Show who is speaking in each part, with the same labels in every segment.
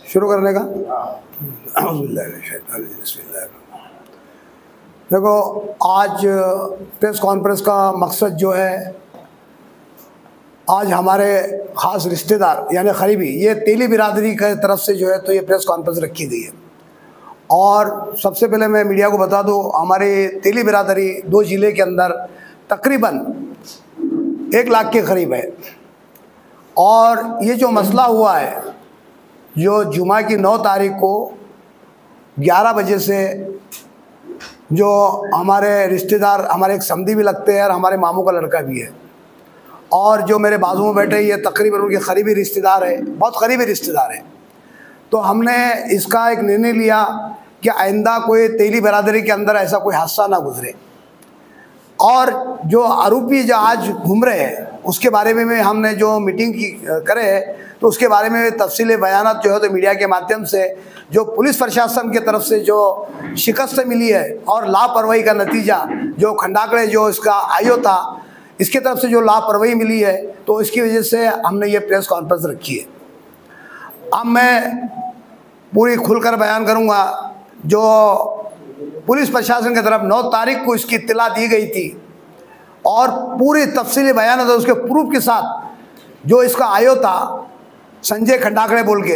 Speaker 1: शुरू करने का। देखो, आज प्रेस कॉन्फ्रेंस का मकसद जो है, आज हमारे ख़ास रिश्तेदार यानी करीबी, ये तेली बिरादरी की तरफ से जो है तो ये प्रेस कॉन्फ्रेंस रखी गई है। और सबसे पहले मैं मीडिया को बता दूं, हमारी तेली बिरादरी 2 ज़िले के अंदर तकरीबन 1 लाख के करीब है। और ये जो मसला हुआ है, जो जुमा की 9 तारीख को 11 बजे से, जो हमारे रिश्तेदार, हमारे एक समधी भी लगते हैं और हमारे मामू का लड़का भी है, और जो मेरे बाजू में बैठे ये तकरीबन उनके करीबी रिश्तेदार है, बहुत करीबी रिश्तेदार हैं। तो हमने इसका एक निर्णय लिया कि आइंदा कोई तेली बिरादरी के अंदर ऐसा कोई हादसा ना गुजरे। और जो आरोपी जो आज घूम रहे हैं उसके बारे में हमने जो मीटिंग की करे, तो उसके बारे में तफसीली बयानात जो है तो मीडिया के माध्यम से, जो पुलिस प्रशासन की तरफ से जो शिकस्त मिली है और लापरवाही का नतीजा, जो खंडाकड़े जो इसका आयो था, इसके तरफ से जो लापरवाही मिली है, तो इसकी वजह से हमने ये प्रेस कॉन्फ्रेंस रखी है। अब मैं पूरी खुलकर बयान करूंगा। जो पुलिस प्रशासन की तरफ 9 तारीख को इसकी इत्तला दी गई थी और पूरी तफसीली बयान था उसके प्रूफ के साथ, जो इसका आयो था संजय खंडाकड़े बोल के,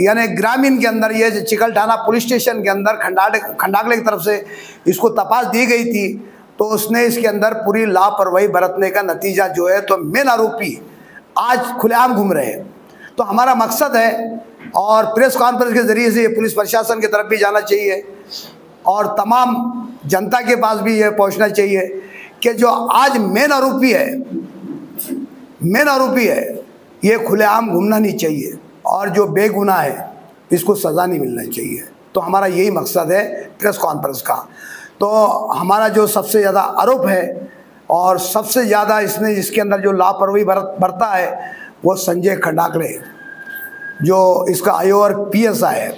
Speaker 1: यानी ग्रामीण के अंदर, ये चिकलठाना पुलिस स्टेशन के अंदर खंडाकड़े की तरफ से इसको तपास दी गई थी। तो उसने इसके अंदर पूरी लापरवाही बरतने का नतीजा जो है तो मेन आरोपी आज खुलेआम घूम रहे हैं। तो हमारा मकसद है, और प्रेस कॉन्फ्रेंस के ज़रिए से ये पुलिस प्रशासन की तरफ भी जाना चाहिए और तमाम जनता के पास भी ये पहुंचना चाहिए कि जो आज मेन आरोपी है ये खुलेआम घूमना नहीं चाहिए, और जो बेगुनाह है इसको सज़ा नहीं मिलना चाहिए। तो हमारा यही मकसद है प्रेस कॉन्फ्रेंस का। तो हमारा जो सबसे ज़्यादा आरोप है और सबसे ज़्यादा इसने इसके अंदर जो लापरवाही बरता है वो संजय खंडाकड़े, जो इसका आयो और PSI है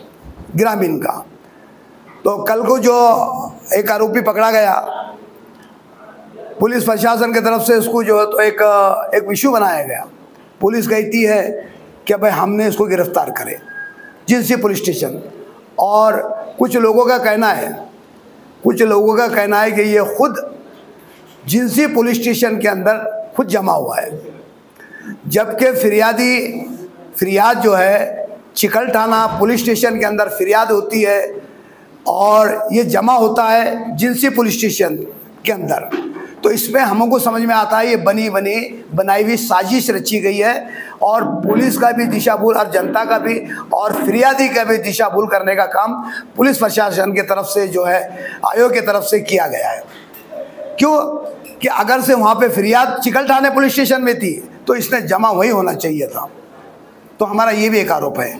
Speaker 1: ग्रामीण का। तो कल को जो एक आरोपी पकड़ा गया, पुलिस प्रशासन की तरफ से इसको जो है तो एक इशू बनाया गया। पुलिस कहती है कि भाई हमने इसको गिरफ्तार करे, जिनसी पुलिस स्टेशन। और कुछ लोगों का कहना है कि ये खुद जिनसी पुलिस स्टेशन के अंदर खुद जमा हुआ है, जबकि फिरियाद जो है चिकलठाना पुलिस स्टेशन के अंदर फिरियाद होती है और ये जमा होता है जिनसी पुलिस स्टेशन के अंदर। तो इसमें हमको समझ में आता है ये बनाई हुई साजिश रची गई है, और पुलिस का भी दिशाभूल और जनता का भी और फिरियादी का भी दिशाभूल करने का काम पुलिस प्रशासन की तरफ से जो है आयोग की तरफ से किया गया है। क्यों कि अगर से वहाँ पे फिरियाद चिकलठाने पुलिस स्टेशन में थी तो इसने जमा वही होना चाहिए था। तो हमारा ये भी एक आरोप है।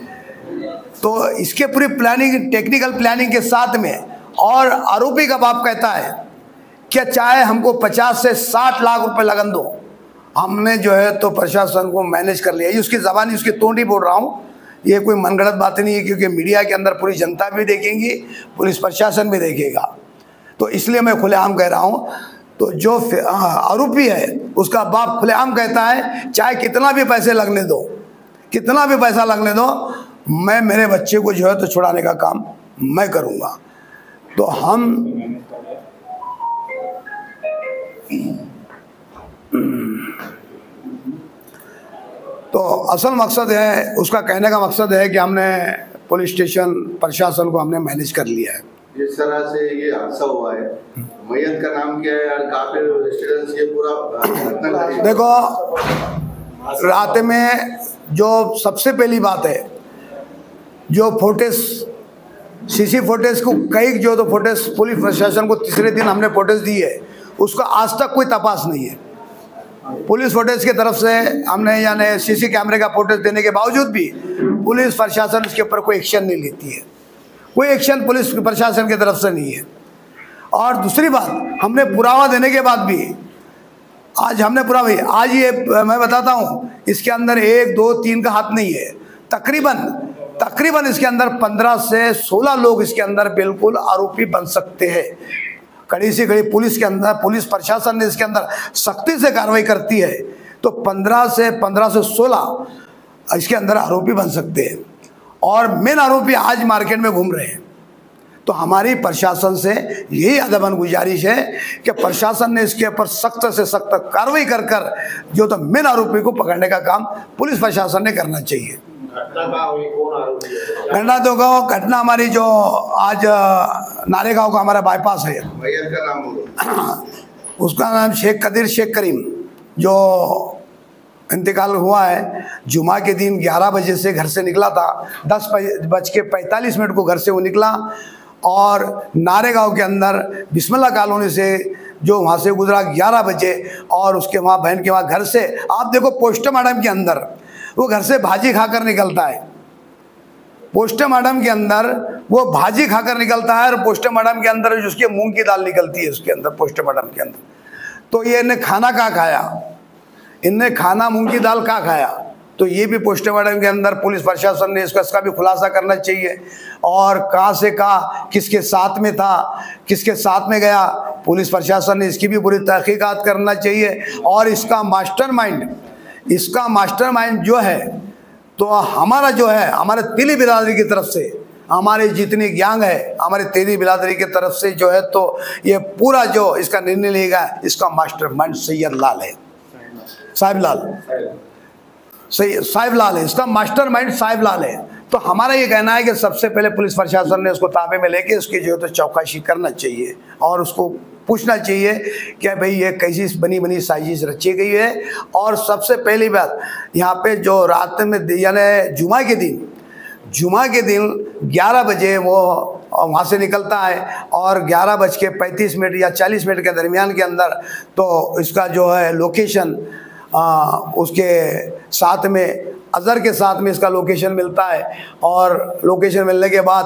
Speaker 1: तो इसके पूरी प्लानिंग, टेक्निकल प्लानिंग के साथ में, और आरोपी का बाप कहता है कि चाहे हमको 50 से 60 लाख रुपए लगन दो, हमने जो है तो प्रशासन को मैनेज कर लिया। ये उसकी ज़बानी, उसकी तोंडी बोल रहा हूँ, ये कोई मनगढ़ंत बात नहीं है, क्योंकि मीडिया के अंदर पूरी जनता भी देखेंगी, पुलिस प्रशासन भी देखेगा। तो इसलिए मैं खुलेआम कह रहा हूँ। तो जो आरोपी है उसका बाप खुलेआम कहता है चाहे कितना भी पैसे लगने दो, कितना भी पैसा लगने दो, मैं मेरे बच्चे को जो है तो छुड़ाने का काम मैं करूँगा। तो हम तो असल मकसद है, उसका कहने का मकसद है कि हमने पुलिस स्टेशन प्रशासन को हमने मैनेज कर लिया है।
Speaker 2: जिस तरह से ये हादसा हुआ है, मयत का नाम क्या है और कहाँ पे रेजिडेंस, ये पूरा
Speaker 1: देखो, रात में जो सबसे पहली बात है, जो फोटेज, CC फोटेज को कई जो तो फोटेज पुलिस प्रशासन को तीसरे दिन हमने फोटेज दी है, उसका आज तक कोई तपास नहीं है। पुलिस फोटेज की तरफ से हमने यानी CC कैमरे का फोटेज देने के बावजूद भी पुलिस प्रशासन उसके ऊपर कोई एक्शन नहीं लेती है, कोई एक्शन पुलिस प्रशासन की तरफ से नहीं है। और दूसरी बात, हमने पुरावा देने के बाद भी आज हमने आज ये मैं बताता हूँ, इसके अंदर 1, 2, 3 का हाथ नहीं है, तकरीबन इसके अंदर 15 से 16 लोग इसके अंदर बिल्कुल आरोपी बन सकते हैं। कड़ी से कड़ी पुलिस के अंदर, पुलिस प्रशासन ने इसके अंदर सख्ती से कार्रवाई करती है तो 15 से 16 इसके अंदर आरोपी बन सकते हैं। और मेन आरोपी आज मार्केट में घूम रहे हैं। तो हमारी प्रशासन से यही अदबन गुजारिश है कि प्रशासन ने इसके ऊपर सख्त से सख्त कार्रवाई कर कर जो तो मेन आरोपी को पकड़ने का काम पुलिस प्रशासन ने करना चाहिए। घटना हमारी जो आज नारेगांव का हमारा बाईपास है, उसका नाम शेख कदीर शेख करीम, जो इंतकाल हुआ है। जुमा के दिन 11 बजे से घर से निकला था, 10:45 को घर से वो निकला और नारेगांव के अंदर बिस्मिल्लाह कॉलोनी से जो वहाँ से गुजरा 11 बजे, और उसके वहाँ बहन के वहाँ घर से आप देखो पोस्टमार्टम के अंदर वो घर से भाजी खाकर निकलता है। पोस्टमार्टम के अंदर वो भाजी खाकर निकलता है और पोस्टमार्टम के अंदर जो उसकी मूंग की दाल निकलती है उसके अंदर पोस्टमार्टम के अंदर। तो ये इन्हें खाना क्या खाया, इनने खाना मूंग की दाल क्या खाया, तो ये भी पोस्टमार्टम के अंदर पुलिस प्रशासन ने इसका भी खुलासा करना चाहिए। और कहाँ से कहाँ किसके साथ में था, किसके साथ में गया, पुलिस प्रशासन ने इसकी भी पूरी तहकीकात करना चाहिए। और इसका मास्टरमाइंड जो है तो हमारा जो है हमारे तेली बिरादरी की तरफ से, हमारी जितनी गैंग है हमारे तेली बिरादरी की तरफ से जो है, तो ये पूरा जो इसका निर्णय लिया गया, इसका मास्टरमाइंड सैयद लाल है, साहिब लाल है, इसका मास्टरमाइंड साहिब लाल है। तो हमारा ये कहना है कि सबसे पहले पुलिस प्रशासन ने उसको ताबे में लेके उसकी जो है तो चौकसी करना चाहिए और उसको पूछना चाहिए कि भाई ये कैसी बनी साजिश रची गई है। और सबसे पहली बात यहाँ पे जो रात में यानी जुमा के दिन 11 बजे वो वहाँ से निकलता है और 11:35 या 40 मिनट के दरमियान के अंदर तो इसका जो है लोकेशन उसके साथ में अज़हर के साथ में इसका लोकेशन मिलता है। और लोकेशन मिलने के बाद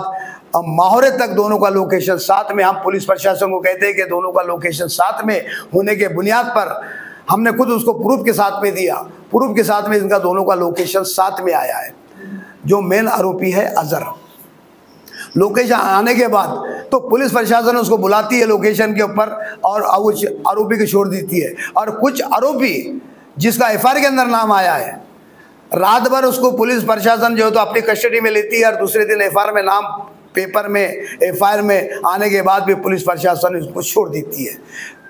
Speaker 1: माहौरे तक दोनों का लोकेशन साथ में, हम पुलिस प्रशासन को कहते हैं कि दोनों का लोकेशन साथ में होने के बुनियाद पर हमने खुद उसको प्रूफ के साथ में दिया, प्रूफ के साथ में इनका दोनों का लोकेशन साथ में आया है। जो मेन आरोपी है अज़हर, लोकेशन आने के बाद तो पुलिस प्रशासन उसको बुलाती है लोकेशन के ऊपर और कुछ आरोपी को छोड़ देती है। और कुछ आरोपी जिसका एफआईआर के अंदर नाम आया है, रात भर उसको पुलिस प्रशासन जो है तो अपनी कस्टडी में लेती है और दूसरे दिन एफआईआर में नाम पेपर में एफआईआर में आने के बाद भी पुलिस प्रशासन इसको छोड़ देती है।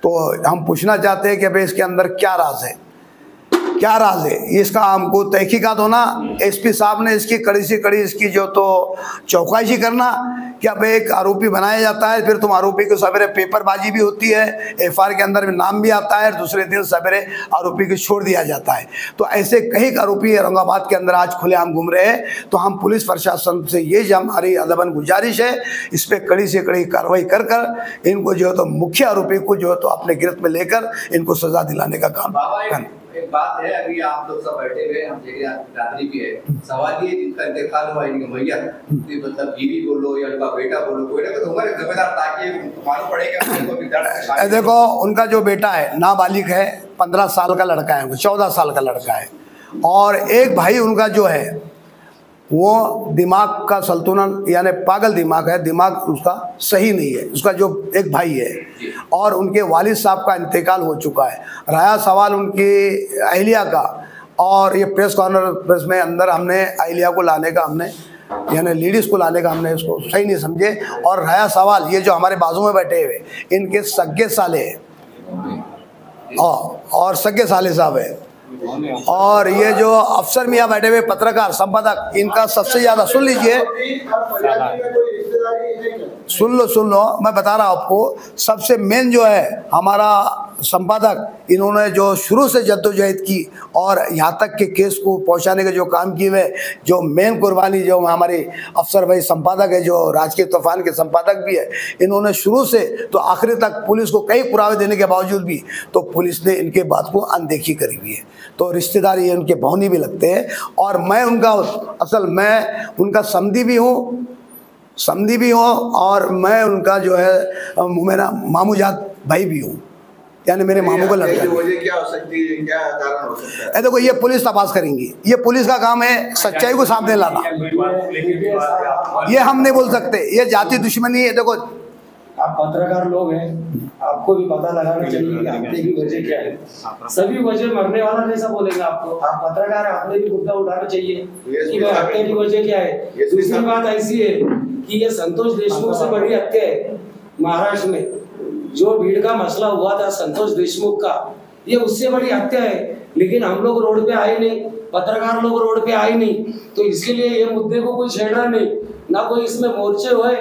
Speaker 1: तो हम पूछना चाहते हैं कि भाई इसके अंदर क्या राज है, क्या राज है, इसका हमको तहकीकात होना। एसपी साहब ने इसकी कड़ी से कड़ी इसकी जो तो चौकसी करना कि अब एक आरोपी बनाया जाता है, फिर तुम आरोपी को सवेरे पेपरबाजी भी होती है, एफआईआर के अंदर में नाम भी आता है, दूसरे दिन सवेरे आरोपी को छोड़ दिया जाता है। तो ऐसे कई आरोपी औरंगाबाद के अंदर आज खुलेआम घूम रहे हैं। तो हम पुलिस प्रशासन से ये हमारी अदबन गुजारिश है, इस पर कड़ी से कड़ी कार्रवाई कर कर इनको जो है तो मुख्य आरोपी को जो है तो अपने गिरफ्त में लेकर इनको सजा दिलाने का काम करना।
Speaker 3: एक बात है, अभी आप लोग सब बैठे हुए, हम बिरादरी भी है, सवाल ये जिनका इंतकाल हुआ इनकी मैयत, मतलब बीवी बोलो या उनका बेटा बोलो, कोई ना कोई तुम्हारे जिम्मेदार ताकि मालूम पड़ेगा।
Speaker 1: देखो उनका जो बेटा है नाबालिग है, 15 साल का लड़का है, 14 साल का लड़का है, और एक भाई उनका जो है वो दिमाग का संतुलन यानी पागल दिमाग है, दिमाग उसका सही नहीं है, उसका जो एक भाई है। और उनके वालिद साहब का इंतकाल हो चुका है। रहा सवाल उनकी अहलिया का, और ये प्रेस कॉन्फ्रेंस में अंदर हमने अहलिया को लाने का हमने यानी लेडीज़ को लाने का हमने उसको सही नहीं समझे। और रहा सवाल ये जो हमारे बाजू में बैठे हुए इनके सगे साले और सगे साले साहब है, और ये जो अफसर मियाँ बैठे हुए पत्रकार संपादक, इनका सबसे ज़्यादा सुन लीजिए, सुन लो मैं बता रहा हूँ आपको। सबसे मेन जो है हमारा संपादक, इन्होंने जो शुरू से जद्दोजहद की और यहाँ तक के केस को पहुँचाने के जो काम किए हुए, जो मेन कुर्बानी जो हमारे अफसर भाई संपादक है, जो राजकीय तूफान के संपादक भी है, इन्होंने शुरू से तो आखिरी तक पुलिस को कई पुरावे देने के बावजूद भी तो पुलिस ने इनके बात को अनदेखी करी हुई है। तो रिश्तेदार ये उनके भौनी भी लगते हैं, और मैं उनका मैं उनका समधी भी हूँ और मैं उनका जो है मेरा मामूजात भाई भी हूँ, यानी मेरे मामू का लड़का।
Speaker 2: क्या हो सकती है, क्या कारण हो सकता है?
Speaker 1: देखो ये पुलिस तपास करेंगी, ये पुलिस का काम है सच्चाई को सामने लाना, ये हम नहीं बोल सकते, ये जाति दुश्मनी है। देखो
Speaker 4: आप पत्रकार लोग हैं, आपको भी पता लगाना चाहिए कि हत्या की वजह क्या है। सभी वजह मरने वाला कैसा बोलेंगे आपको, आप पत्रकार है, आपने भी मुद्दा उठाना चाहिए कि भाई हत्या की वजह क्या है। दूसरी बात ऐसी है कि ये संतोष देशमुख से बड़ी हत्या है महाराष्ट्र में। जो भीड़ का मसला हुआ था संतोष देशमुख का, ये उससे बड़ी हत्या है, लेकिन हम लोग रोड पे आए नहीं, पत्रकार लोग रोड पे आए नहीं, तो इसके लिए ये मुद्दे को कोई छेड़ा नहीं, ना कोई इसमें मोर्चे हुए,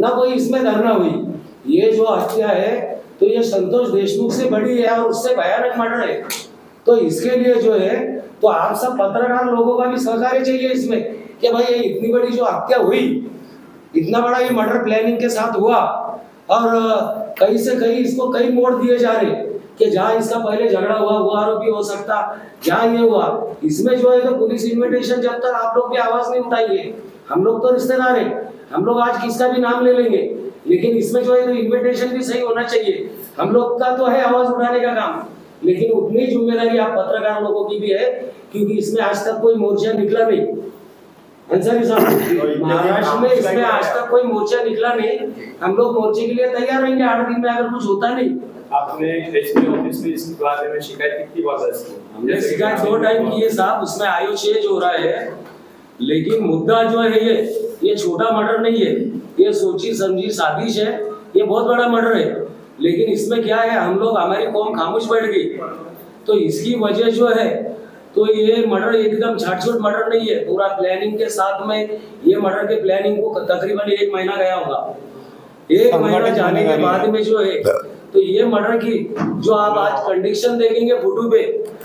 Speaker 4: ना कोई इसमें धरना हुई। ये जो हत्या है तो ये संतोष देशमुख से बड़ी है और उससे भयानक मर्डर है। तो इसके लिए जो है तो आप सब पत्रकार लोगों का भी सहकार्य चाहिए इसमें कि भाई ये इतनी बड़ी जो हत्या हुई, इतना बड़ा ये मर्डर प्लानिंग के साथ हुआ और कहीं से कहीं इसको कई मोड़ दिए जा रहे कि जहाँ इसका पहले झगड़ा हुआ वो आरोपी हो सकता, जहाँ ये हुआ इसमें जो है तो पुलिस इन्विटेशन, जब तक आप लोग भी आवाज नहीं उठाएंगे, हम लोग तो रिश्तेदार हैं, हम लोग आज किसका भी नाम ले लेंगे, लेकिन इसमें जो है तो इन्विटेशन भी सही होना चाहिए। हम लोग का तो है आवाज उठाने का काम, लेकिन उतनी जिम्मेदारी आप पत्रकार लोगों की भी है, क्योंकि इसमें आज तक कोई मोर्चा निकला नहीं। अंसारी साहब, महाराष्ट्र में इसमें आज तक कोई मोर्चा निकला नहीं, हम लोग मोर्चे के लिए तैयार रहेंगे 8 दिन में अगर कुछ होता नहीं।
Speaker 5: आपने एसपी ऑफिस में इस बारे में शिकायत कितनी बार की?
Speaker 4: हमने शिकायत 2 टाइम की है साहब, उसमें आयो चेंज हो रहा है, लेकिन मुद्दा जो है ये छोटा मर्डर नहीं है, ये सोची समझी साजिश है, ये बहुत बड़ा मर्डर है। लेकिन इसमें क्या है, हम लोग, हमारी कौम खामोश बैठ गई, तो इसकी वजह जो है तो ये मर्डर एकदम छाट-छूट मर्डर नहीं है, पूरा प्लानिंग के साथ में ये मर्डर के प्लानिंग को तकरीबन 1 महीना गया होगा। 1 महीना जाने के बाद में जो है तो ये मर्डर की जो आप आज कंडीशन देखेंगे फोटो पे,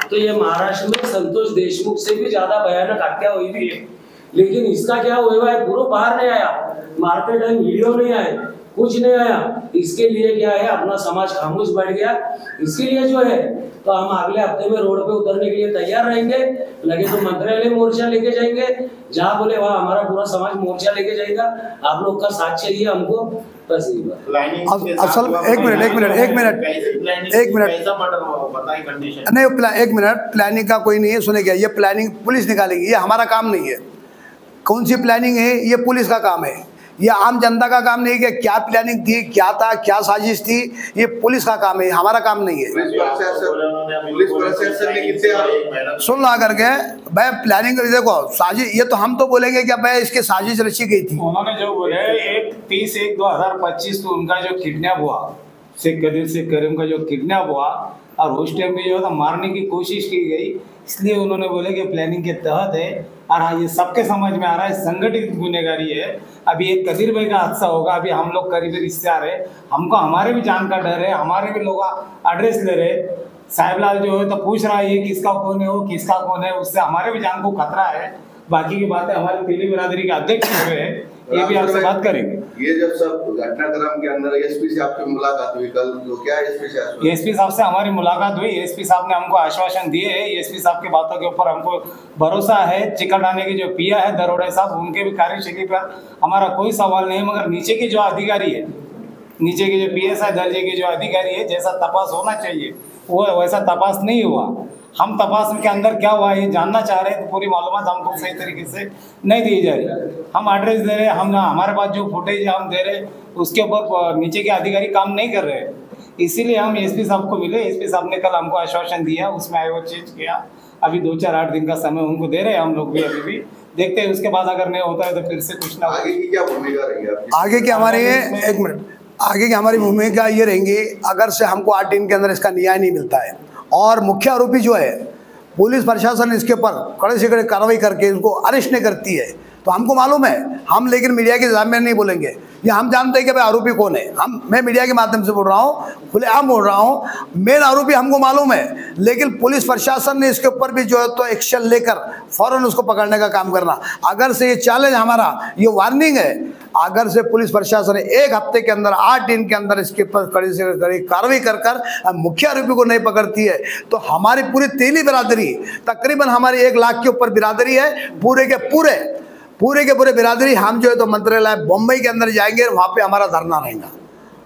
Speaker 4: तो ये महाराष्ट्र में संतोष देशमुख से भी ज्यादा भयानक हत्या हुई थी। लेकिन इसका क्या हुआ है, पूरा बाहर नहीं आया, मारते टाइम वीडियो नहीं आए, कुछ नहीं आया। इसके लिए क्या है, अपना समाज खामोश बैठ गया। इसके लिए जो है तो हम अगले हफ्ते में रोड पे उतरने के लिए तैयार रहेंगे, लगे तो मंत्रालय मोर्चा लेके जाएंगे, जहाँ बोले वहाँ हमारा पूरा समाज मोर्चा लेके जाएगा। आप लोग का साथ चाहिए हमको, बस यही बात।
Speaker 1: असल एक मिनट, प्लानिंग का कोई नहीं है, सुने क्या, ये प्लानिंग पुलिस निकालेगी, ये हमारा काम नहीं है। कौन सी प्लानिंग है, ये पुलिस का काम है, ये आम जनता का काम नहीं है कि क्या प्लानिंग थी, क्या था, क्या साजिश थी, ये पुलिस का काम है, हमारा काम नहीं है। सुन ला करके भाई प्लानिंग देखो साजिश, ये तो हम तो बोलेंगे कि भाई इसकी साजिश रची गई थी।
Speaker 5: उन्होंने जो बोले 30/1/2025 को उनका जो किडनैप हुआ, शेख करीम का जो किडनैप हुआ और उस टाइम में जो है मारने की कोशिश की गई, इसलिए उन्होंने बोले कि प्लानिंग के तहत है। और हाँ, ये सबके समझ में आ रहा है संगठित गुनहगारी है। अभी एक कदीर भाई का हादसा होगा, अभी हम लोग करीबी रिश्तेदार है, हमको हमारे भी जान का डर है, हमारे भी लोग एड्रेस ले रहे। साहिबलाल जो है तो पूछ रहा है ये किसका कौन है, वो किसका कौन है, उससे हमारे भी जान को खतरा है। बाकी की बातें हमारे तेली बिरादरी के अध्यक्ष हुए हैं, ये भी आपसे बात करेंगे।
Speaker 2: ये जब सब घटनाक्रम के अंदर एसपी से आपकी मुलाकात हुई कल, तो क्या एसपी
Speaker 5: साहब से हमारी मुलाकात हुई, एसपी साहब ने हमको आश्वासन दिए है, एसपी साहब की बातों के ऊपर हमको भरोसा है। चिकलठाने के जो पिया है दरोड़े साहब, उनके भी कार्यशैली पर हमारा कोई सवाल नहीं है, मगर नीचे के जो अधिकारी है, नीचे के जो PSI दर्जे के जो अधिकारी है, जैसा तपास होना चाहिए वो वैसा तपास नहीं हुआ। हम तपास के अंदर क्या हुआ ये जानना चाह रहे हैं, तो पूरी मालूमात हमको सही तरीके से नहीं दी जा रही। हम एड्रेस दे रहे हैं, हम हमारे पास जो फुटेज हम दे रहे उसके ऊपर नीचे के अधिकारी काम नहीं कर रहे, इसीलिए हम एसपी साहब को मिले। एसपी साहब ने कल हमको आश्वासन दिया, उसमें आए वो चेंज किया। अभी 2-4-8 दिन का समय उनको दे रहे हैं, हम लोग भी अभी भी देखते हैं, उसके बाद अगर नहीं होता है तो फिर से कुछ ना।
Speaker 2: आगे की क्या भूमिका रहेगी आपकी?
Speaker 1: आगे की हमारी, एक मिनट, आगे की हमारी भूमिका ये रहेंगी, अगर से हमको 8 दिन के अंदर इसका न्याय नहीं मिलता है और मुख्य आरोपी जो है पुलिस प्रशासन इसके ऊपर कड़े से कड़े कार्रवाई करके इनको अरेस्ट नहीं करती है, तो हमको मालूम है, हम लेकिन मीडिया के सामने नहीं बोलेंगे, ये हम जानते हैं कि भाई आरोपी कौन है। मैं मीडिया के माध्यम से बोल रहा हूँ, खुलेआम बोल रहा हूँ, मेन आरोपी हमको मालूम है, लेकिन पुलिस प्रशासन ने इसके ऊपर भी जो है तो एक्शन लेकर फौरन उसको पकड़ने का काम करना। अगर से ये चैलेंज हमारा, ये वार्निंग है, अगर से पुलिस प्रशासन 1 हफ्ते के अंदर 8 दिन के अंदर इसके ऊपर कड़ी से कड़ी कार्रवाई कर मुख्य आरोपी को नहीं पकड़ती है, तो हमारी पूरी तेली बिरादरी, तकरीबन हमारी 1 लाख के ऊपर बिरादरी है, पूरे के पूरे बिरादरी, हम जो है तो मंत्रालय बम्बई के अंदर जाएंगे, वहाँ पे हमारा धरना रहेगा,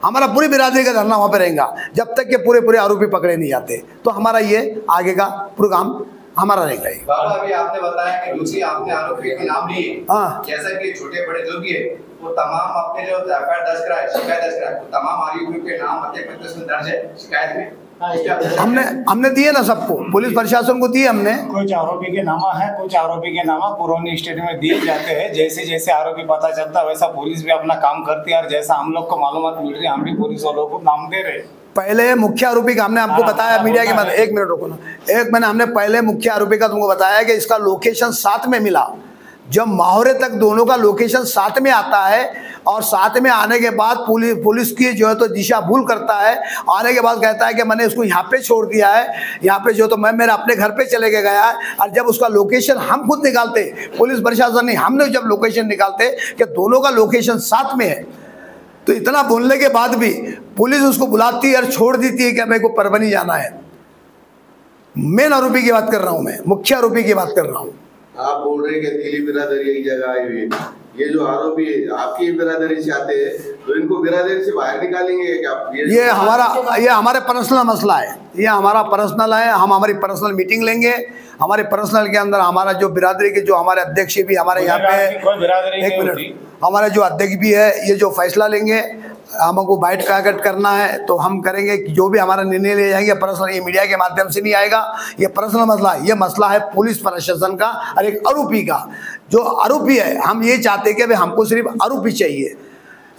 Speaker 1: हमारा पूरी बिरादरी का धरना वहाँ पे रहेगा, जब तक के पूरे आरोपी पकड़े नहीं जाते। तो हमारा ये आगे का प्रोग्राम हमारा नहीं करेगी।
Speaker 3: बाबा अभी आपने बताया कि दूसरी आपने आरोपी के नाम लिए,
Speaker 1: हाँ।
Speaker 3: जैसा कि छोटे बड़े जो भी है वो तमाम आपने जो एफआईआर दर्ज कराए, शिकायत दर्ज कराए, तो तमाम आरोपियों के नाम हत्या में दर्ज है शिकायत में?
Speaker 1: हमने दिए ना सबको, पुलिस प्रशासन को दिए हमने।
Speaker 5: कुछ आरोपी के नामा है, कुछ आरोपी के नामा पुरानी स्टेट में दिए जाते हैं। जैसे जैसे आरोपी पता चलता है वैसा पुलिस भी अपना काम करती है, और जैसा हम लोग को मालूमात मिल रही है हम भी पुलिस वालों को नाम दे रहे।
Speaker 1: पहले मुख्य आरोपी का हमने आपको बताया मीडिया के बाद, एक मिनट रुको ना, एक मैंने हमने पहले मुख्य आरोपी का तुमको बताया कि इसका लोकेशन साथ में मिला। जब माहौरे तक दोनों का लोकेशन साथ में आता है और साथ में आने के बाद पुलिस की जो है तो दिशा भूल करता है, आने के बाद कहता है कि मैंने उसको यहाँ पे छोड़ दिया है, यहाँ पे जो तो मैं मेरे अपने घर पे चले गया है। और जब उसका लोकेशन हम खुद निकालते, पुलिस प्रशासन नहीं, हमने जब लोकेशन निकालते कि दोनों का लोकेशन साथ में है, तो इतना बोलने के बाद भी पुलिस उसको बुलाती है और छोड़ देती है कि मेरे को परभनी जाना है। मेन आरोपी की बात कर रहा हूँ मैं, मुख्य आरोपी की बात कर रहा हूँ।
Speaker 2: आप बोल रहे हैं कि तेली बिरादरी एक जगह आई हुई, ये जो आरोपी आपकी बिरादरी से आते हैं तो इनको बिरादरी से बाहर निकालेंगे क्या?
Speaker 1: ये हमारे पर्सनल मसला है, ये हमारा पर्सनल है। हम हमारी पर्सनल मीटिंग लेंगे, हमारे पर्सनल के अंदर हमारा जो बिरादरी के जो हमारे अध्यक्ष भी हमारे यहाँ पे, एक मिनट, हमारे जो अध्यक्ष भी है, ये जो फैसला लेंगे, हमको बाइट कागट करना है तो हम करेंगे। जो भी हमारा निर्णय ले जाएंगे पर्सनल, ये मीडिया के माध्यम से नहीं आएगा, ये पर्सनल मसला है। ये मसला है पुलिस प्रशासन का और एक आरोपी का। जो आरोपी है, हम ये चाहते हैं कि भाई हमको सिर्फ आरोपी चाहिए।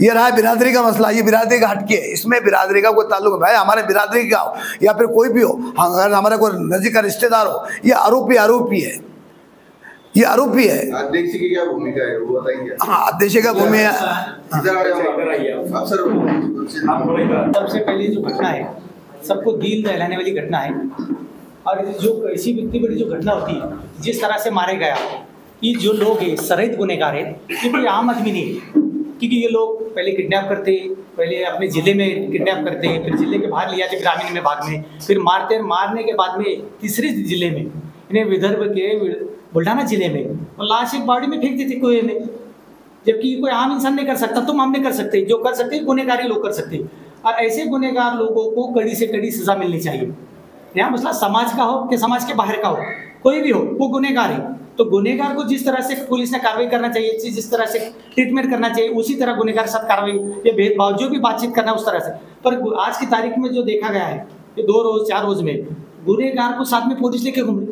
Speaker 1: ये रहा बिरादरी का मसला, ये बिरादरी का हटके, इसमें बिरादरी का कोई ताल्लुक है भाई, हमारे बिरादरी का हो या फिर कोई भी हो, अगर हमारा कोई नज़दीक का रिश्तेदार हो, ये आरोपी है, ये आरोपी है।
Speaker 2: अध्यक्ष की क्या भूमिका है वो बताएंगे?
Speaker 1: हाँ, अध्यक्ष का भूमिका
Speaker 6: सबसे पहले जो घटना है सबको दिल दहलाने वाली घटना है। और जो ऐसी इतनी बड़ी जो घटना होती है, जिस तरह से मारे गया, ये जो लोग हैं सरहित गुनहगार है, ये कोई आम आदमी नहीं है। क्योंकि ये लोग पहले किडनैप करते, पहले अपने ज़िले में किडनैप करते, फिर ज़िले के बाहर ले जाते ग्रामीण में भाग में, फिर मारने के बाद में तीसरे ज़िले में, इन्हें विदर्भ के बुल्ढाना ज़िले में, और लाश एक बाड़ी में फेंक देते कुएं में। जबकि कोई आम इंसान नहीं कर सकता, तुम हम नहीं कर सकते, जो कर सकते गुनहगारी लोग कर सकते। और ऐसे गुनहगार लोगों को कड़ी से कड़ी सज़ा मिलनी चाहिए। यहाँ मसला समाज का हो कि समाज के बाहर का हो, कोई भी हो, वो गुनहगार है। तो गुनहगार को जिस तरह से पुलिस ने कार्रवाई करना चाहिए, जिस तरह से ट्रीटमेंट करना चाहिए, उसी तरह गुनहगार के साथ कार्रवाई या भेदभाव जो भी बातचीत करना उस तरह से। पर आज की तारीख में जो देखा गया है कि 2 रोज 4 रोज में गुनहगार को साथ में पुलिस लेके घूम रही।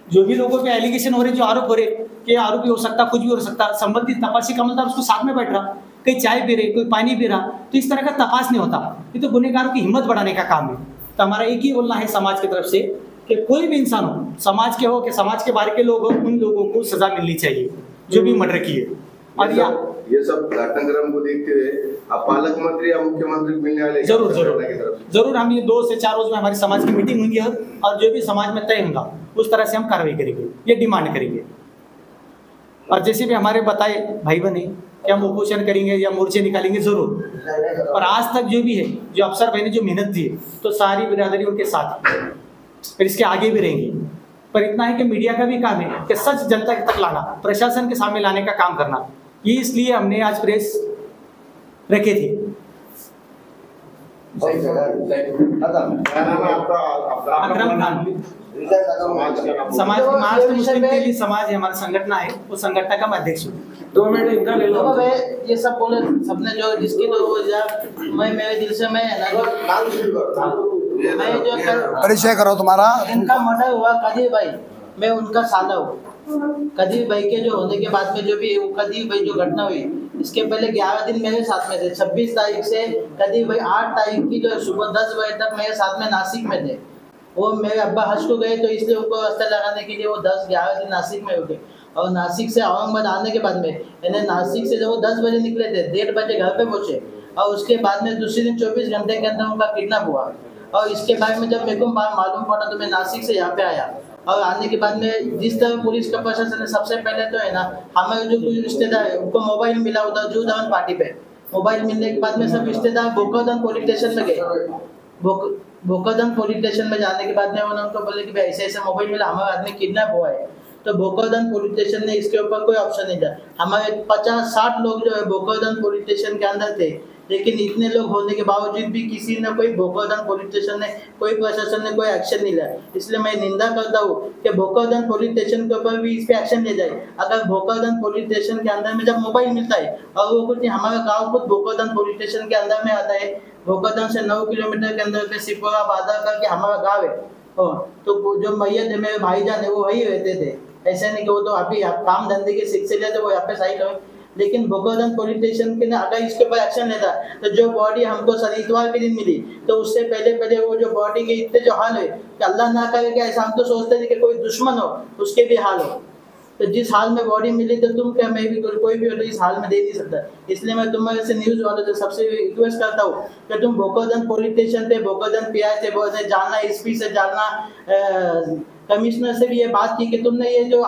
Speaker 6: जो भी लोगों पे एलिगेशन हो रहे, जो आरोप हो रहे कि आरोपी हो सकता, कुछ भी हो सकता, संबंधित तपासी का मतलब उसको साथ में बैठ रहा, कहीं चाय पी रहे, कोई पानी पी रहा, तो इस तरह का तपास नहीं होता। ये तो गुनहगारों की हिम्मत बढ़ाने का काम है। तो हमारा एक ही बोलना है समाज की तरफ से कि कोई भी इंसान हो, समाज के हो कि समाज के बाहर के लोग हो, उन लोगों को सजा मिलनी चाहिए जो भी मर्डर किए। और
Speaker 2: ये सब घटनाक्रम को देखते हुए आप पालक मंत्री या मुख्यमंत्री को मिलने वाले?
Speaker 6: जरूर हम ये 2 से 4 रोज में हमारी समाज की मीटिंग होंगी और जो भी समाज में तय होगा उस तरह से हम कार्रवाई करेंगे, ये डिमांड करेंगे। और जैसे भी हमारे बताए भाई बहन कि हम ऑपोजिशन करेंगे या मोर्चे निकालेंगे जरूर। और आज तक जो भी है, जो अफसर भाई ने जो मेहनत दी है, तो सारी बिरादरी उनके साथ है, फिर इसके आगे भी रहेंगे। पर इतना है कि मीडिया का भी काम है कि सच जनता तक लाना, प्रशासन के सामने लाने का काम करना। ये इसलिए हमने आज प्रेस रखे थे। अकरम खान, समाज मुस्लिम के लिए समाज है, हमारा संगठन है, वो संगठन का मैं अध्यक्ष हूँ। 2 मिनट इनका ले लो।
Speaker 7: ये सब बोले सबने जो जिसकी तो मैं मेरे दिल से मैं जो
Speaker 1: परिचय करो तुम्हारा।
Speaker 7: इनका मर्डर हुआ कदीर भाई, मैं उनका साला हूँ। कदीर भाई के जो होने के बाद में जो भी कदीर भाई जो घटना हुई, इसके पहले 11 दिन मेरे साथ में थे। 26 तारीख से कदीर भाई 8 तारीख की जो सुबह 10 बजे तक मेरे साथ में नासिक में थे। वो मेरे अब्बा हज को गए तो इसलिए उनको अस्तर लगाने के लिए वो 10-11 दिन नासिक में रुके। और नासिक से औरंगाबाद आने के बाद में इन्हें नासिक से जब वो 10 बजे निकले थे, 1:30 बजे घर पे पहुँचे। और उसके बाद में दूसरे दिन 24 घंटे के अंदर उनका किडनैप हुआ। और इसके बाद में जब मेरे को मालूम पड़ा तो मैं नासिक से यहाँ पे आया। और आने के बाद में जिस तरह पुलिस का प्रशासन ने सबसे पहले तो है ना, हमारे जो कुछ रिश्तेदार है उनको मोबाइल मिला उधर जू धवन पार्टी पे। मोबाइल मिलने के बाद में सब रिश्तेदार बोकादन पुलिस स्टेशन में गए। बोकादन पुलिस स्टेशन में जाने के बाद में उन्होंने उनको बोले कि भाई ऐसे ऐसे मोबाइल मिला, हमारा आदमी किडनैप हुआ है। तो बोकादन पुलिस स्टेशन ने इसके ऊपर कोई ऑप्शन नहीं दिया। हमारे 50-60 लोग जो है बोकादन पुलिस स्टेशन के अंदर थे, लेकिन इतने लोग होने के बावजूद भी किसी ने, कोई भोकरदन पुलिस स्टेशन ने, कोई प्रशासन ने कोई एक्शन नहीं लिया। इसलिए मैं निंदा करता हूँ कि भोकरदन पुलिस स्टेशन के ऊपर भी इस पर एक्शन लिया जाए। अगर भोकरदन पुलिस स्टेशन के अंदर में जब मोबाइल मिलता है और वो कुछ नहीं, हमारा गाँव खुद भोकरदन पुलिस स्टेशन के अंदर में आता है, भोकरदन से 9 किलोमीटर के अंदर पे सिपोरा बाधा करके हमारा गाँव है। तो जो मैयत है, मेरे भाईजान है, वो वही रहते थे। ऐसे नहीं कि वो तो अभी काम धंधे के सिलसिले थे वो यहाँ पे साइड हो। लेकिन भोकरदन पुलिस स्टेशन के अगर इसके ऊपर एक्शन लेता तो जो बॉडी हमको इतवार के दिन मिली, तो उससे पहले वो जो बॉडी के इतने जो हाल है कि अल्लाह ना करे कि ऐसा हम तो सोचते थे कि कोई दुश्मन हो उसके भी हाल हो। तो जिस हाल में बॉडी मिली तो तुम क्या, मैं भी, कोई भी इस हाल में दे नहीं सकता। इसलिए मैं तुम्हारे से न्यूज़ वालों से सबसे रिक्वेस्ट करता हूँ कि तुम भोकरदन पुलिस स्टेशन थे, भोकरदन PI से जानना, SP से जानना, कमिश्नर से भी ये बात की कि तुमने ये जो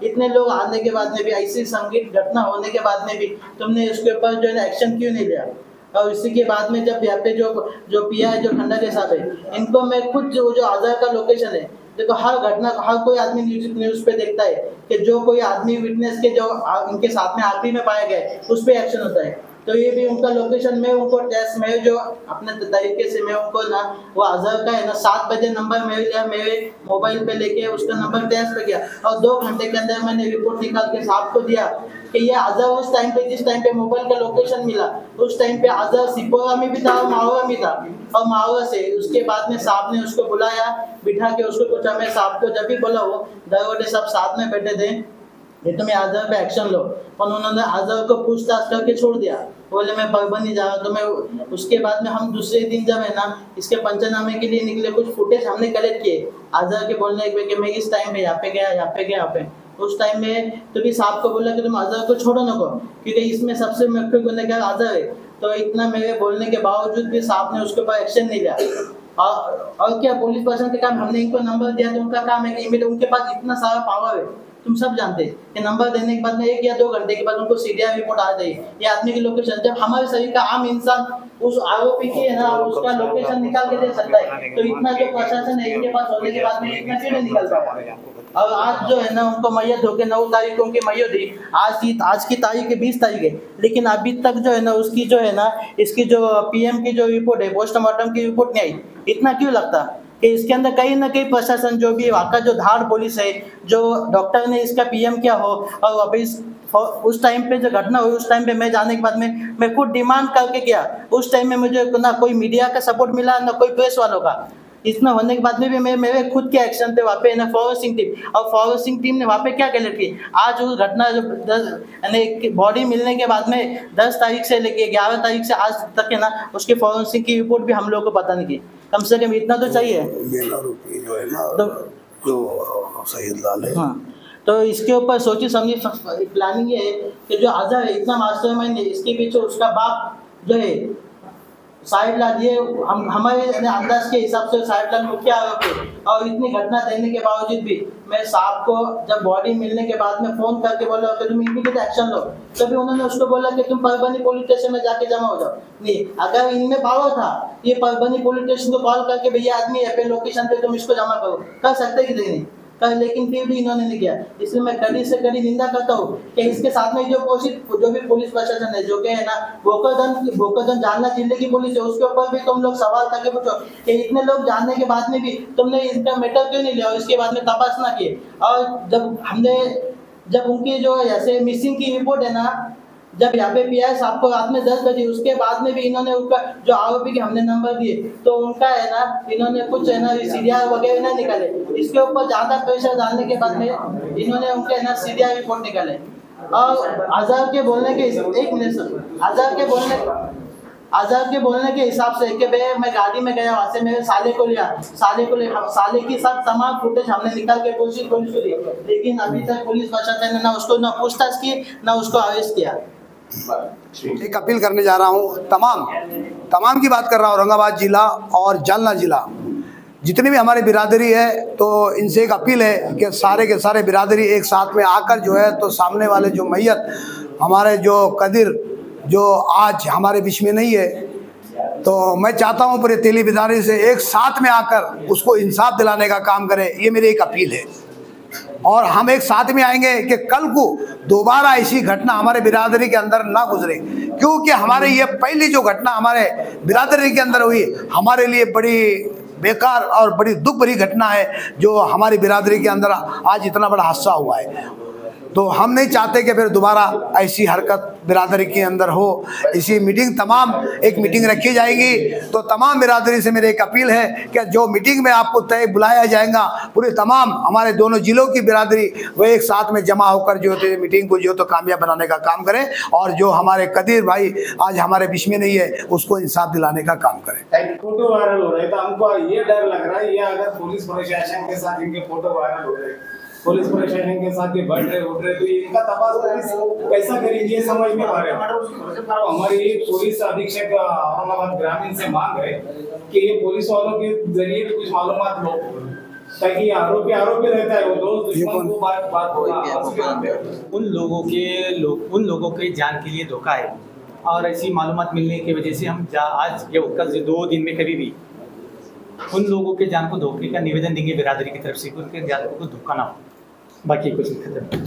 Speaker 7: इतने लोग आने के बाद में भी, ऐसी संगीत घटना होने के बाद में भी तुमने इसके ऊपर जो है एक्शन क्यों नहीं लिया। और इसी के बाद में जब यहाँ पे जो PI जो खंडा के साथ है, इनको मैं खुद जो आधार का लोकेशन है, देखो हर घटना हर कोई आदमी न्यूज़ पे देखता है कि जो कोई आदमी विटनेस के जो इनके साथ में आखिरी में पाया गया उस पर एक्शन होता है। तो ये भी उनका लोकेशन में उनको टेस्ट में जो अपने तरीके से मैं उनको ना वो आज़ार का है ना 7 बजे नंबर में लिया, मेरे मोबाइल पे लेके उसका नंबर टेस्ट पे किया और 2 घंटे के अंदर मैंने रिपोर्ट निकाल के साहब को दिया कि ये आज़ार उस टाइम पे, जिस टाइम पे मोबाइल का लोकेशन मिला उस टाइम पे आज़ार सिपोरा में भी था और माओवा में था। और माओवा से उसके बाद में साहब ने उसको बुलाया, बिठा के उसको कुछ, हमें साहब को जब भी बोला वो दरवाजे सब साथ में बैठे थे, ये तुम्हें आज़ार पे एक्शन लो, पर उन्होंने आज़ार को पूछताछ करके छोड़ दिया। बोले मैं परभनी जा रहा। तो मैं उसके बाद में हम दूसरे दिन जब है ना इसके पंचनामे के लिए निकले, कुछ फुटेज हमने कलेक्ट किए आज़ार के बोलने कि मैं इस टाइम पे यहाँ पे गया, यहाँ पे गया, यहाँ पे उस टाइम में तो भी साहब को बोला कि तुम आज़ार को छोड़ो ना को, क्योंकि इसमें सबसे मुख्य गुनहगार आज़ार है। तो इतना मेरे बोलने के बावजूद भी साहब ने उसके ऊपर एक्शन नहीं लिया। और क्या पुलिस प्रशासन के काम, हमने इनको नंबर दिया तो उनका काम है कि उनके पास इतना सारा पावर है, तुम सब जानते हैं कि नंबर देने के बाद में 1 या 2 घंटे के बाद उनको CDI रिपोर्ट आ जाए ये आदमी की लोकेशन। जब हमारे शरीर का आम इंसान उस आरोपी की है ना उसका लोकेशन निकाल के दे सकता है, तो इतना जो प्रशासन है इनके पास होने के बाद में इतना क्यों नहीं निकल पाया। और आज जो है ना उनको मैयत होके 9 तारीख को उनकी मैयत हुई, आज की तारीख है 20 तारीख है, लेकिन अभी तक जो है ना उसकी जो है ना इसकी जो PM की जो रिपोर्ट है पोस्टमार्टम की रिपोर्ट नहीं आई। इतना क्यों लगता कि इसके अंदर कहीं ना कहीं प्रशासन जो भी वहाँ का जो धार पुलिस है, जो डॉक्टर ने इसका PM किया हो, और अभी उस टाइम पे जो घटना हुई उस टाइम पे मैं जाने के बाद में मैं खुद डिमांड करके गया, उस टाइम में मुझे ना कोई मीडिया का सपोर्ट मिला ना कोई प्रेस वालों का। इतना होने के बाद में भी मेरे खुद के एक्शन थे वहाँ पे ना फॉरेस्टिंग टीम, और फॉरेस्टिंग टीम ने वहाँ पे क्या कलेक्ट की। आज उस घटना जो बॉडी मिलने के बाद में 10 तारीख से लेके 11 तारीख से आज तक है ना उसकी फॉरेंसिक की रिपोर्ट भी हम लोग को पता नहीं की। कम से कम इतना तो चाहिए
Speaker 1: जो है ना जो शहीद लाल है।
Speaker 7: हाँ, तो इसके ऊपर सोची समझी प्लानिंग ये है कि जो आज़ार है इतना मास्टरमाइंड है, इसके पीछे उसका बाप जो है साहिब लाल, ये हमारे अंदाज के हिसाब से साहिब लाल मुख्य आरोपी है। और इतनी घटना देने के बावजूद भी मैं साहब को जब बॉडी मिलने के बाद में फ़ोन करके बोला कि तुम इमीडिएट एक्शन लो, तभी उन्होंने उसको बोला कि तुम परभनी पुलिस स्टेशन में जाके जमा हो जाओ। नहीं, अगर इनमें पावर था ये परभनी पुलिस स्टेशन को कॉल करके भैया आदमी है पे लोकेशन पे तुम इसको जमा करो, कर सकते कि नहीं कर, लेकिन फिर भी इन्होंने नहीं किया। इसलिए मैं कड़ी से कड़ी निंदा करता हूँ कि इसके साथ में जो भी पुलिस प्रशासन है जो कि है ना भोकरदन जालना जिले की पुलिस है, उसके ऊपर भी तुम लोग सवाल करके पूछो कि इतने लोग जानने के बाद में भी तुमने इसका मैटर क्यों नहीं लिया और इसके बाद में तपास ना किए। और जब उनकी जो ऐसे मिसिंग की रिपोर्ट है ना, जब यहाँ पे PI साहब को रात में 10 बजे उसके बाद में भी इन्होंने उसका जो आरोपी के हमने नंबर दिए तो उनका है ना इन्होंने कुछ है ना CDI वगैरह ना निकाले। इसके ऊपर ज़्यादा प्रेशर डालने के बाद में इन्होंने उनके है ना CDI रिपोर्ट निकाले। और आज़ार के बोलने के बोलने के हिसाब से कि भाई मैं गाड़ी में गया वहाँ से मेरे साले को लिया, साले की सब तमाम फुटेज हमने निकाल के पुलिस को दी, लेकिन अभी तक पुलिस प्रशासन ने ना उसको ना पूछताछ की ना उसको अरेस्ट किया।
Speaker 1: एक अपील करने जा रहा हूँ, तमाम की बात कर रहा हूँ, औरंगाबाद जिला और जालना जिला जितनी भी हमारी बिरादरी है, तो इनसे एक अपील है कि सारे के सारे बिरादरी एक साथ में आकर जो है तो सामने वाले जो मैयत हमारे जो कदीर जो आज हमारे बीच में नहीं है, तो मैं चाहता हूँ पूरे तेली बिरादरी से एक साथ में आकर उसको इंसाफ दिलाने का काम करें। ये मेरी एक अपील है। और हम एक साथ में आएंगे कि कल को दोबारा ऐसी घटना हमारे बिरादरी के अंदर ना गुजरे, क्योंकि हमारे ये पहली जो घटना हमारे बिरादरी के अंदर हुई हमारे लिए बड़ी बेकार और बड़ी दुख भरी घटना है, जो हमारी बिरादरी के अंदर आज इतना बड़ा हादसा हुआ है। तो हम नहीं चाहते कि फिर दोबारा ऐसी हरकत बिरादरी के अंदर हो। इसी मीटिंग एक मीटिंग रखी जाएगी, तो तमाम बिरादरी से मेरी एक अपील है कि जो मीटिंग में आपको तय बुलाया जाएगा, पूरे तमाम हमारे दोनों जिलों की बिरादरी वो एक साथ में जमा होकर जो है मीटिंग को जो तो कामयाब बनाने का काम करें, और जो हमारे कदीर भाई आज हमारे बीच में नहीं है उसको इंसाफ दिलाने का काम करें।
Speaker 5: फोटो वायरल हो रहा है, तो हमको ये डर लग रहा है, ये अगर पुलिस प्रशासन के साथ इनके फोटो वायरल हो रहे हैं, पुलिस प्रशासन के साथ ये बढ़ रहे उठ रहे, तो इनका तपास पुलिस कैसा करेंगे समझ नहीं पा रहे। हमारी पुलिस अधीक्षक औरंगाबाद ग्रामीण से मांग है कि ये पुलिस वालों के जरिए कुछ मालूमात लो, ताकि आरोपी रहता है वो दोस्त दुश्मन को बात होगा।
Speaker 6: उन लोगों के जान के लिए धोखा है, और ऐसी मालूमात मिलने की वजह से हम आज या कल 2 दिन में कभी भी उन लोगों के जान को धोखे का निवेदन देंगे बिरादरी की तरफ से, उनके जान को धोखा ना हो। बाकी कुछ नहीं।